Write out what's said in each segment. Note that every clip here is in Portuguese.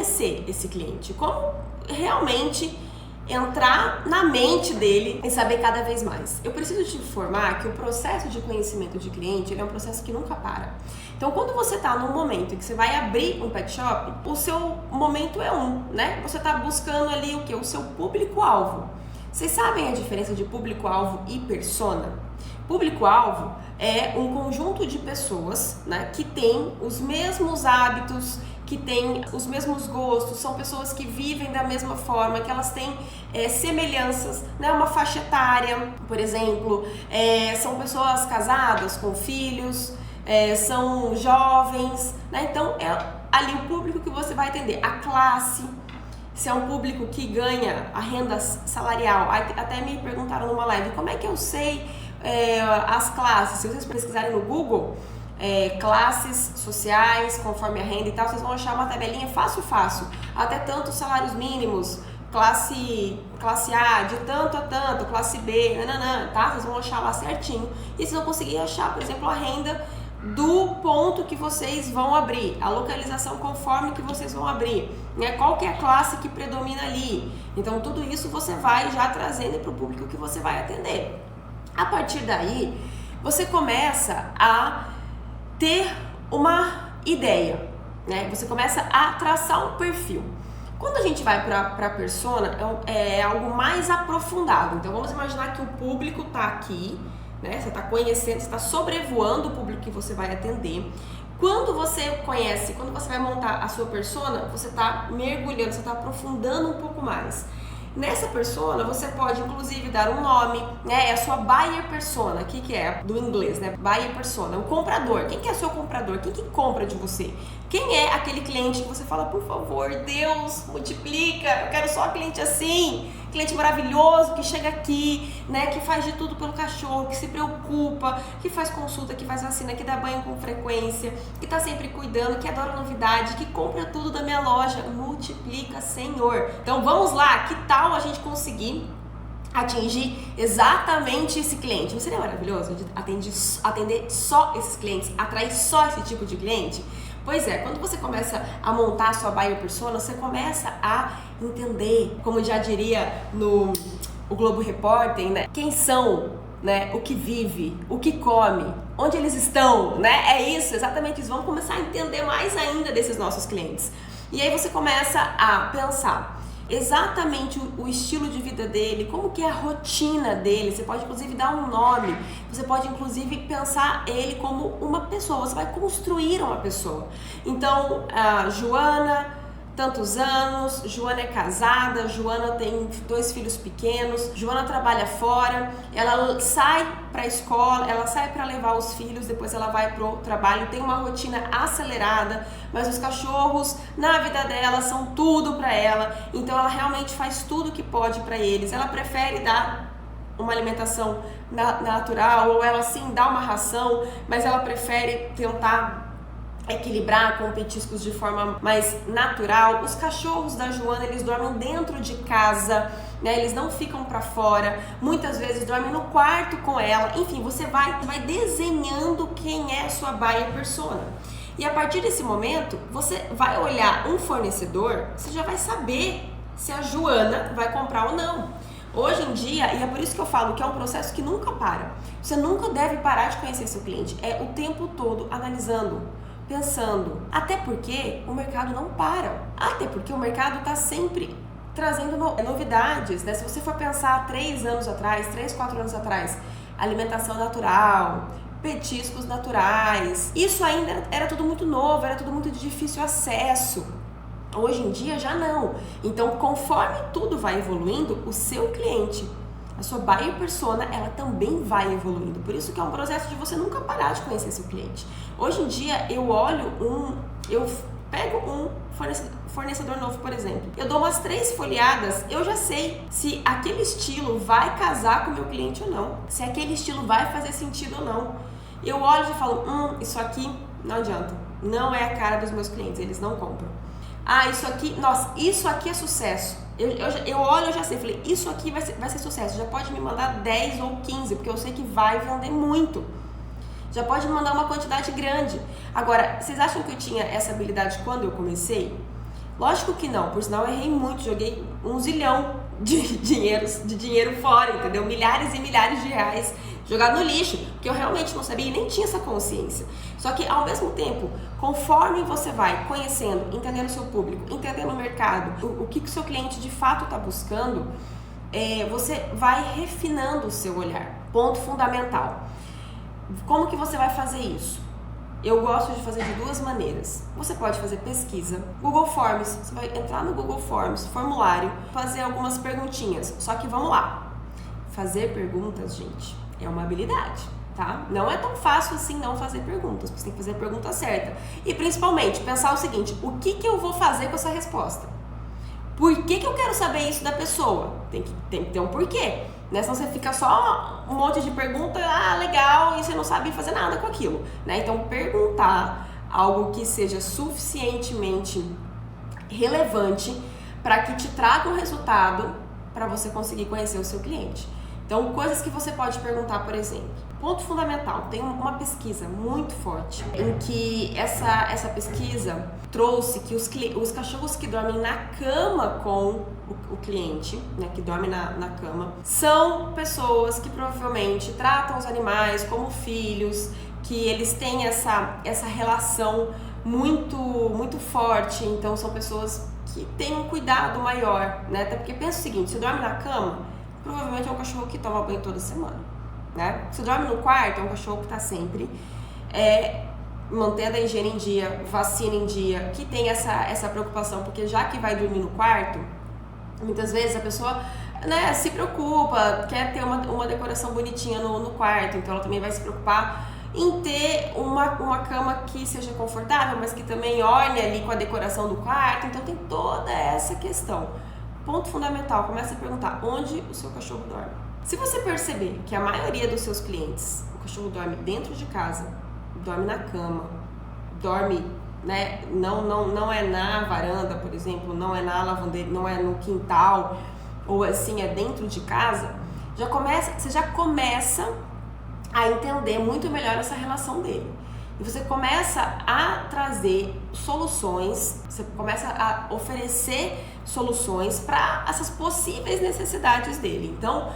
conhecer esse cliente, como realmente entrar na mente dele e saber cada vez mais. Eu preciso te informar que o processo de conhecimento de cliente ele é um processo que nunca para. Então, quando você está num momento em que você vai abrir um pet shop, o seu momento é né? Você está buscando ali o quê? O seu público-alvo. Vocês sabem a diferença de público-alvo e persona? Público-alvo é um conjunto de pessoas, né, que tem os mesmos hábitos, que têm os mesmos gostos, são pessoas que vivem da mesma forma, que elas têm semelhanças, né, uma faixa etária, por exemplo, são pessoas casadas com filhos, são jovens, né? Então é ali o público que você vai atender, a classe. Se é um público que ganha a renda salarial, até me perguntaram numa live, como é que eu sei as classes? Se vocês pesquisarem no Google, classes sociais, conforme a renda e tal, vocês vão achar uma tabelinha fácil, até tantos salários mínimos, classe A, de tanto a tanto, classe B, tá? Vocês vão achar lá certinho e vocês vão conseguir achar, por exemplo, a renda do ponto que vocês vão abrir, a localização conforme que vocês vão abrir, né? Qual que é a classe que predomina ali. Então tudo isso você vai já trazendo para o público que você vai atender. A partir daí, você começa a ter uma ideia, né? Você começa a traçar um perfil. Quando a gente vai para a persona, é algo mais aprofundado. Então vamos imaginar que o público está aqui, né? Você está conhecendo, você está sobrevoando o público que você vai atender. Quando você conhece, quando você vai montar a sua persona, você está mergulhando, você está aprofundando um pouco mais. Nessa persona, você pode inclusive dar um nome, né? É a sua buyer persona. O que é? Do inglês, né? Buyer persona, o comprador. Quem que é seu comprador? Quem que compra de você? Quem é aquele cliente que você fala, por favor, Deus, multiplica, eu quero só cliente assim, cliente maravilhoso, que chega aqui, né? Que faz de tudo pelo cachorro, que se preocupa, que faz consulta, que faz vacina, que dá banho com frequência, que tá sempre cuidando, que adora novidade, que compra tudo da minha loja. Multiplica, Senhor. Então vamos lá, que tal a gente conseguir atingir exatamente esse cliente? Não seria maravilhoso de atender só esses clientes, atrair só esse tipo de cliente? Pois é, quando você começa a montar a sua buyer persona, você começa a entender, como já diria no Globo Repórter, né? Quem são, né? O que vive, o que come, onde eles estão, né? É isso, exatamente isso. Vamos começar a entender mais ainda desses nossos clientes. E aí você começa a pensar exatamente o estilo de vida dele, como que é a rotina dele. Você pode inclusive dar um nome, você pode inclusive pensar ele como uma pessoa, você vai construir uma pessoa. Então, a Joana, tantos anos, Joana é casada, Joana tem 2 filhos pequenos, Joana trabalha fora, ela sai para a escola, ela sai para levar os filhos, depois ela vai pro trabalho, tem uma rotina acelerada, mas os cachorros na vida dela são tudo para ela, então ela realmente faz tudo que pode para eles. Ela prefere dar uma alimentação natural, ou ela sim dá uma ração, mas ela prefere tentar equilibrar com petiscos de forma mais natural. Os cachorros da Joana, eles dormem dentro de casa, né? Eles não ficam para fora, muitas vezes dormem no quarto com ela. Enfim, você vai desenhando quem é a sua buyer persona. E a partir desse momento, você vai olhar um fornecedor, você já vai saber se a Joana vai comprar ou não. Hoje em dia, e é por isso que eu falo que é um processo que nunca para. Você nunca deve parar de conhecer seu cliente. É o tempo todo analisando, pensando, até porque o mercado não para, até porque o mercado está sempre trazendo novidades, né? Se você for pensar 3 anos atrás, 3, 4 anos atrás, alimentação natural, petiscos naturais, isso ainda era tudo muito novo, era tudo muito de difícil acesso. Hoje em dia já não. Então, conforme tudo vai evoluindo, o seu cliente, a sua buyer persona, ela também vai evoluindo. Por isso que é um processo de você nunca parar de conhecer seu cliente. Hoje em dia, eu pego um fornecedor novo, por exemplo. Eu dou umas 3 folheadas, eu já sei se aquele estilo vai casar com o meu cliente ou não. Se aquele estilo vai fazer sentido ou não. Eu olho e falo, isso aqui não adianta. Não é a cara dos meus clientes, eles não compram. Isso aqui, nossa, isso aqui é sucesso. Eu olho, eu já sei, falei, isso aqui vai ser sucesso. Já pode me mandar 10 ou 15, porque eu sei que vai vender muito. Já pode me mandar uma quantidade grande. Agora, vocês acham que eu tinha essa habilidade quando eu comecei? Lógico que não, por sinal eu errei muito, joguei 1 zilhão de dinheiro fora, entendeu? Milhares e milhares de reais jogado no lixo, porque eu realmente não sabia e nem tinha essa consciência. Só que ao mesmo tempo, conforme você vai conhecendo, entendendo o seu público, entendendo o mercado, o que o seu cliente de fato está buscando, você vai refinando o seu olhar. Ponto fundamental. Como que você vai fazer isso? Eu gosto de fazer de 2 maneiras. Você pode fazer pesquisa, Google Forms, você vai entrar no Google Forms, formulário, fazer algumas perguntinhas. Só que vamos lá, fazer perguntas, gente, é uma habilidade, tá? Não é tão fácil assim não fazer perguntas, você tem que fazer a pergunta certa. E principalmente, pensar o seguinte, o que eu vou fazer com essa resposta? Por que eu quero saber isso da pessoa? Tem que ter um porquê. Né? Senão você fica só um monte de pergunta, legal, e você não sabe fazer nada com aquilo, né? Então perguntar algo que seja suficientemente relevante para que te traga um resultado para você conseguir conhecer o seu cliente. Então, coisas que você pode perguntar, por exemplo. Ponto fundamental, tem uma pesquisa muito forte em que essa pesquisa trouxe que os cachorros que dormem na cama com o cliente, né, que dorme na cama, são pessoas que provavelmente tratam os animais como filhos, que eles têm essa relação muito forte, então são pessoas que têm um cuidado maior, né? Até porque pensa o seguinte, se dorme na cama, provavelmente é um cachorro que toma banho toda semana. Né? Se dorme no quarto, é um cachorro que está sempre mantendo a higiene em dia, vacina em dia, que tem essa preocupação, porque já que vai dormir no quarto, muitas vezes a pessoa, né, se preocupa, quer ter uma decoração bonitinha no quarto, então ela também vai se preocupar em ter uma cama que seja confortável, mas que também orne ali com a decoração do quarto, então tem toda essa questão. Ponto fundamental, começa a perguntar onde o seu cachorro dorme. Se você perceber que a maioria dos seus clientes, o cachorro dorme dentro de casa, dorme na cama, dorme, né, não é na varanda, por exemplo, não é na lavanderia, não é no quintal, ou assim, é dentro de casa, você já começa a entender muito melhor essa relação dele. E você começa a trazer soluções, você começa a oferecer soluções para essas possíveis necessidades dele. Então,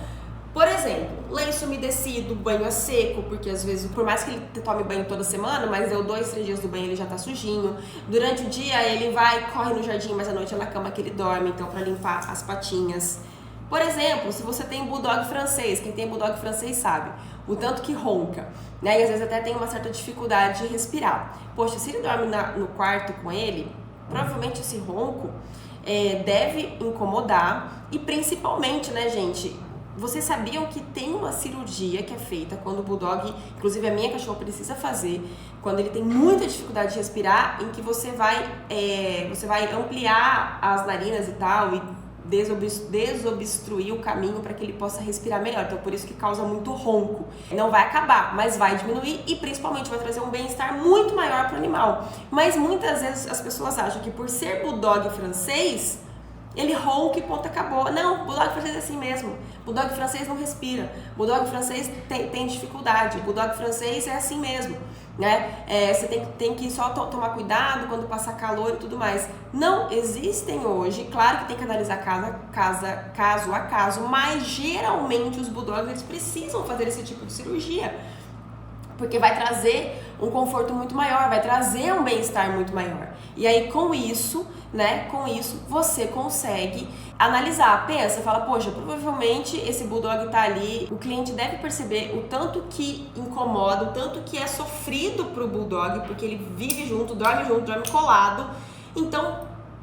por exemplo, lenço umedecido, banho a seco, porque às vezes, por mais que ele tome banho toda semana, mas deu 2, 3 dias do banho ele já tá sujinho. Durante o dia ele corre no jardim, mas à noite é na cama que ele dorme, então para limpar as patinhas. Por exemplo, se você tem bulldog francês, quem tem bulldog francês sabe, o tanto que ronca, né? E às vezes até tem uma certa dificuldade de respirar. Poxa, se ele dorme no quarto com ele, provavelmente esse ronco deve incomodar e principalmente, né, gente, vocês sabiam que tem uma cirurgia que é feita quando o bulldog, inclusive a minha cachorra precisa fazer, quando ele tem muita dificuldade de respirar, em que você vai ampliar as narinas e tal e desobstruir o caminho para que ele possa respirar melhor. Então por isso que causa muito ronco. Não vai acabar, mas vai diminuir e principalmente vai trazer um bem-estar muito maior para o animal. Mas muitas vezes as pessoas acham que por ser bulldog francês, ele ronca e ponto, acabou. Não, bulldog francês é assim mesmo. Bulldog francês não respira. Bulldog francês tem dificuldade. Bulldog francês é assim mesmo, né? Você tem que só tomar cuidado quando passar calor e tudo mais. Não existem hoje, claro que tem que analisar caso a caso, mas geralmente os bulldogs eles precisam fazer esse tipo de cirurgia, porque vai trazer um conforto muito maior, vai trazer um bem-estar muito maior. E aí com isso você consegue analisar, pensa, fala, poxa, provavelmente esse bulldog tá ali, o cliente deve perceber o tanto que incomoda, o tanto que é sofrido pro bulldog, porque ele vive junto, dorme colado. Então,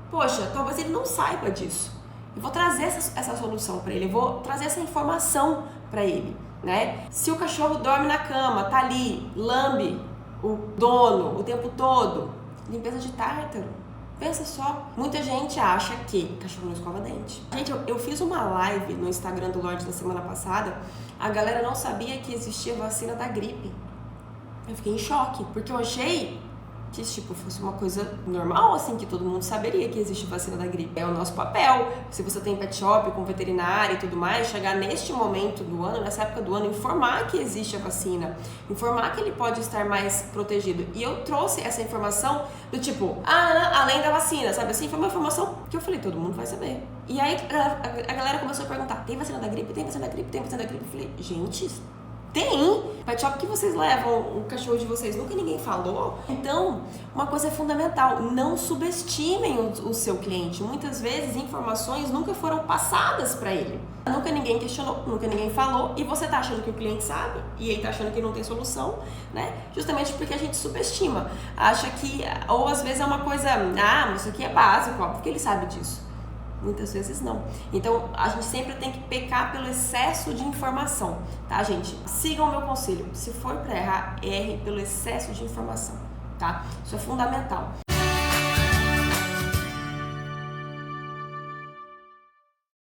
poxa, talvez ele não saiba disso. Eu vou trazer essa solução para ele, eu vou trazer essa informação para ele, né? Se o cachorro dorme na cama, tá ali, lambe o dono o tempo todo, limpeza de tártaro. Pensa só, muita gente acha que cachorro não escova dente. Gente, eu fiz uma live no Instagram do Lorde na semana passada, a galera não sabia que existia vacina da gripe. Eu fiquei em choque, porque eu achei que tipo, fosse uma coisa normal, assim, que todo mundo saberia que existe vacina da gripe. É o nosso papel. Se você tem pet shop com veterinário e tudo mais, chegar neste momento do ano, nessa época do ano, informar que existe a vacina, informar que ele pode estar mais protegido. E eu trouxe essa informação do tipo, além da vacina, sabe assim? Foi uma informação que eu falei, todo mundo vai saber. E aí a galera começou a perguntar, tem vacina da gripe? Tem vacina da gripe? Tem vacina da gripe? Eu falei, gente, tem! Pet shop que vocês levam o cachorro de vocês, nunca ninguém falou? Então, uma coisa é fundamental, não subestimem o seu cliente. Muitas vezes, informações nunca foram passadas para ele. Nunca ninguém questionou, nunca ninguém falou, e você tá achando que o cliente sabe, e ele tá achando que não tem solução, né? Justamente porque a gente subestima. Acha que, ou às vezes é uma coisa, mas isso aqui é básico, ó, porque ele sabe disso. Muitas vezes não. Então, a gente sempre tem que pecar pelo excesso de informação, tá, gente? Sigam o meu conselho. Se for para errar, erre pelo excesso de informação, tá? Isso é fundamental.